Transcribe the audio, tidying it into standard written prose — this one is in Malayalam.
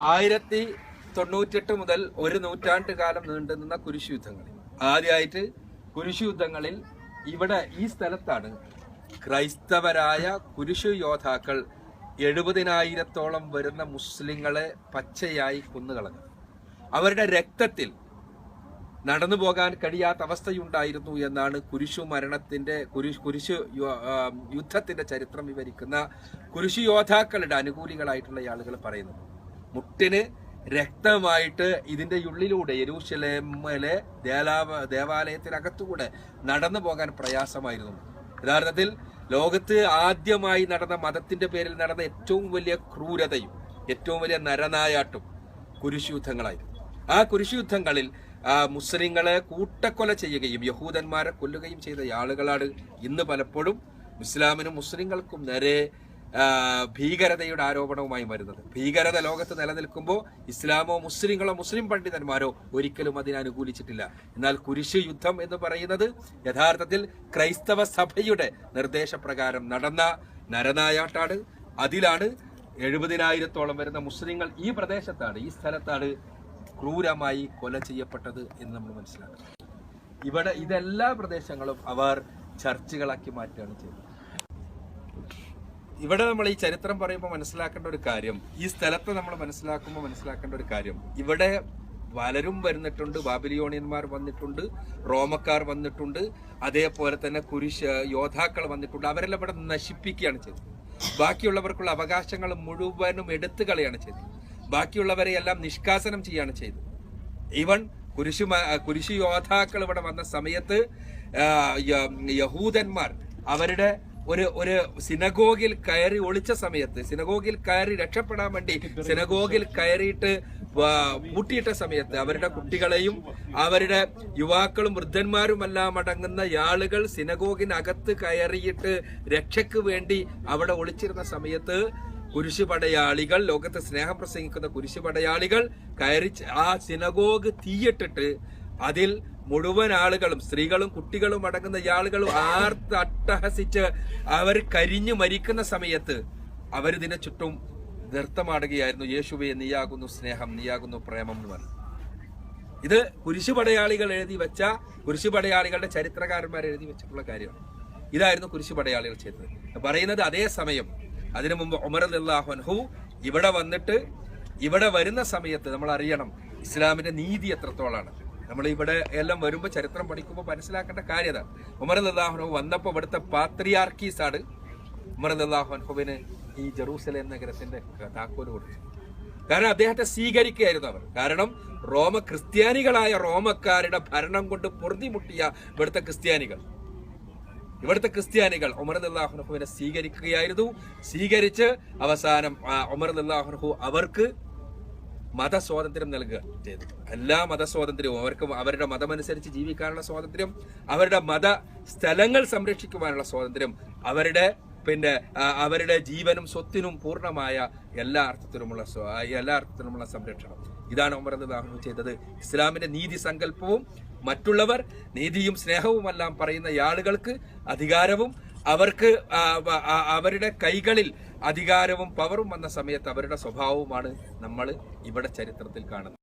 1098 മുതൽ ഒരു നൂറ്റാണ്ട് കാലം നീണ്ടുനിന്ന കുരിശുയുദ്ധങ്ങൾ. ആദ്യമായിട്ട് കുരിശുയുദ്ധങ്ങളിൽ ഇവിടെ ഈ സ്ഥലത്താണ് ക്രൈസ്തവരായ കുരിശു യോദ്ധാക്കൾ 70,000-ഓളം വരുന്ന മുസ്ലിങ്ങളെ പച്ചയായി കൊന്നുകളഞ്ഞു. അവരുടെ രക്തത്തിൽ നടന്നു പോകാൻ കഴിയാത്ത അവസ്ഥയുണ്ടായിരുന്നു എന്നാണ് കുരിശു മരണത്തിന്റെ കുരിശു യുദ്ധത്തിന്റെ ചരിത്രം വിവരിക്കുന്ന കുരിശു യോദ്ധാക്കളുടെ അനുകൂലികളായിട്ടുള്ള ആളുകൾ പറയുന്നത്. മുട്ടിന് രക്തമായിട്ട് ഇതിന്റെ ഉള്ളിലൂടെ യെരൂശലേമിലെ ദേവാലയത്തിനകത്തുകൂടെ നടന്നു പോകാൻ പ്രയാസമായിരുന്നു. യഥാർത്ഥത്തിൽ ലോകത്ത് ആദ്യമായി നടന്ന മതത്തിന്റെ പേരിൽ നടന്ന ഏറ്റവും വലിയ ക്രൂരതയും ഏറ്റവും വലിയ നരനായാട്ടും കുരിശുയുദ്ധങ്ങളായിരുന്നു. ആ കുരിശുയുദ്ധങ്ങളിൽ മുസ്ലിങ്ങളെ കൂട്ടക്കൊല ചെയ്യുകയും യഹൂദന്മാരെ കൊല്ലുകയും ചെയ്ത ആളുകളാണ് ഇന്ന് പലപ്പോഴും ഇസ്ലാമിനും മുസ്ലിങ്ങൾക്കും നേരെ ഭീകരതയുടെ ആരോപണവുമായി വരുന്നത്. ഭീകരത ലോകത്ത് നിലനിൽക്കുമ്പോൾ ഇസ്ലാമോ മുസ്ലിങ്ങളോ മുസ്ലിം പണ്ഡിതന്മാരോ ഒരിക്കലും അതിനെ അനുകൂലിച്ചിട്ടില്ല. എന്നാൽ കുരിശ് യുദ്ധം എന്ന് പറയുന്നത് യഥാർത്ഥത്തിൽ ക്രൈസ്തവ സഭയുടെ നിർദ്ദേശപ്രകാരം നടന്ന നരനായാട്ടാണ്. അതിലാണ് 70,000-ഓളം വരുന്ന മുസ്ലിങ്ങൾ ഈ പ്രദേശത്താണ്, ഈ സ്ഥലത്താണ് ക്രൂരമായി കൊല ചെയ്യപ്പെട്ടത് എന്ന് നമ്മൾ മനസ്സിലാക്കണം. ഇവിടെ ഇതെല്ലാ പ്രദേശങ്ങളും അവർ ചർച്ചുകളാക്കി മാറ്റുകയാണ് ചെയ്തത്. ഇവിടെ നമ്മൾ ഈ ചരിത്രം പറയുമ്പോൾ മനസ്സിലാക്കേണ്ട ഒരു കാര്യം, ഈ സ്ഥലത്ത് നമ്മൾ മനസ്സിലാക്കേണ്ട ഒരു കാര്യം, ഇവിടെ പലരും വരുന്നിട്ടുണ്ട്. ബാബിലോണിയന്മാർ വന്നിട്ടുണ്ട്, റോമക്കാർ വന്നിട്ടുണ്ട്, അതേപോലെ തന്നെ കുരിശ് യോദ്ധാക്കൾ വന്നിട്ടുണ്ട്. അവരെല്ലാം ഇവിടെ നശിപ്പിക്കുകയാണ് ചെയ്തത്. ബാക്കിയുള്ളവർക്കുള്ള അവകാശങ്ങൾ മുഴുവനും എടുത്തു കളയാണ് ചെയ്തത്. ബാക്കിയുള്ളവരെ എല്ലാം നിഷ്കാസനം ചെയ്യാണ് ചെയ്തത്. ഈവൻ കുരിശു യോദ്ധാക്കൾ ഇവിടെ വന്ന സമയത്ത് യഹൂദന്മാർ അവരുടെ ഒരു സിനഗോഗിൽ കയറി ഒളിച്ച സമയത്ത്, സിനഗോഗിൽ കയറി രക്ഷപ്പെടാൻ വേണ്ടി സിനഗോഗിൽ കയറിയിട്ട് പൂട്ടിയിട്ട സമയത്ത് അവരുടെ കുട്ടികളെയും അവരുടെ യുവാക്കളും വൃദ്ധന്മാരുമെല്ലാം അടങ്ങുന്ന ആളുകൾ സിനഗോഗിനകത്ത് കയറിയിട്ട് രക്ഷയ്ക്ക് വേണ്ടി അവിടെ ഒളിച്ചിരുന്ന സമയത്ത് കുരിശുപടയാളികൾ, ലോകത്ത് സ്നേഹം പ്രസംഗിക്കുന്ന കുരിശുപടയാളികൾ കയറി ആ സിനഗോഗ് തീയിട്ടിട്ട് അതിൽ മുഴുവൻ ആളുകളും, സ്ത്രീകളും കുട്ടികളും അടങ്ങുന്ന ആളുകളും അട്ടഹസിച്ച് അവർ കരിഞ്ഞു മരിക്കുന്ന സമയത്ത് അവരിതിനെ ചുറ്റും നൃത്തമാടുകയായിരുന്നു. യേശുവേ, നീയാകുന്നു സ്നേഹം, നീയാകുന്നു പ്രേമം എന്ന് പറഞ്ഞു. ഇത് കുരിശുപടയാളികൾ എഴുതി വെച്ച, കുരിശുപടയാളികളുടെ ചരിത്രകാരന്മാർ എഴുതി വെച്ചിട്ടുള്ള കാര്യമാണ്. ഇതായിരുന്നു കുരിശുപടയാളികൾ ചെയ്തത്. പറയുന്നത് അതേ സമയം അതിനു മുമ്പ് ഉമർ റളിയല്ലാഹു അൻഹു ഇവിടെ വന്നിട്ട്, ഇവിടെ വരുന്ന സമയത്ത് നമ്മൾ അറിയണം ഇസ്ലാമിന്റെ നീതി എത്രത്തോളാണ്. നമ്മൾ ഇവിടെ എല്ലാം വരുമ്പോൾ ചരിത്രം പഠിക്കുമ്പോൾ മനസ്സിലാക്കേണ്ട കാര്യത. ഉമർ റളിയല്ലാഹു അൻഹു വന്നപ്പോൾ ഇവിടുത്തെ പാത്രിയാർക്കീസാണ് ഉമർ റളിയല്ലാഹു അൻഹുവിന് ഈ ജെറൂസലേം നഗരത്തിന്റെ താക്കോല് കൊടുത്തു. കാരണം അദ്ദേഹത്തെ സ്വീകരിക്കുകയായിരുന്നു അവർ. കാരണം ക്രിസ്ത്യാനികളായ റോമക്കാരുടെ ഭരണം കൊണ്ട് പൊറുതിമുട്ടിയ ഇവിടുത്തെ ക്രിസ്ത്യാനികൾ ഉമർ റളിയല്ലാഹു അൻഹുവിനെ സ്വീകരിക്കുകയായിരുന്നു. സ്വീകരിച്ച് അവസാനം ഉമർ റളിയല്ലാഹു അൻഹു അവർക്ക് മതസ്വാതന്ത്ര്യം നൽകുക ചെയ്തു. എല്ലാ മതസ്വാതന്ത്ര്യവും, അവർക്ക് അവരുടെ മതമനുസരിച്ച് ജീവിക്കാനുള്ള സ്വാതന്ത്ര്യം, അവരുടെ മത സ്ഥലങ്ങൾ സംരക്ഷിക്കുവാനുള്ള സ്വാതന്ത്ര്യം, അവരുടെ ജീവനും സ്വത്തിനും പൂർണ്ണമായ എല്ലാ അർത്ഥത്തിലുമുള്ള സംരക്ഷണം. ഇതാണ് ഉമർ റളിയല്ലാഹു അൻഹു ചെയ്തത്. ഇസ്ലാമിന്റെ നീതി സങ്കല്പവും മറ്റുള്ളവർ നീതിയും സ്നേഹവുമെല്ലാം പറയുന്ന ആളുകൾക്ക് അധികാരവും, അവർക്ക് അവരുടെ കൈകളിൽ അധികാരവും പവറും വന്ന സമയത്ത് അവരുടെ സ്വഭാവവുമാണ് നമ്മൾ ഇവിടെ ചരിത്രത്തിൽ കാണുന്നത്.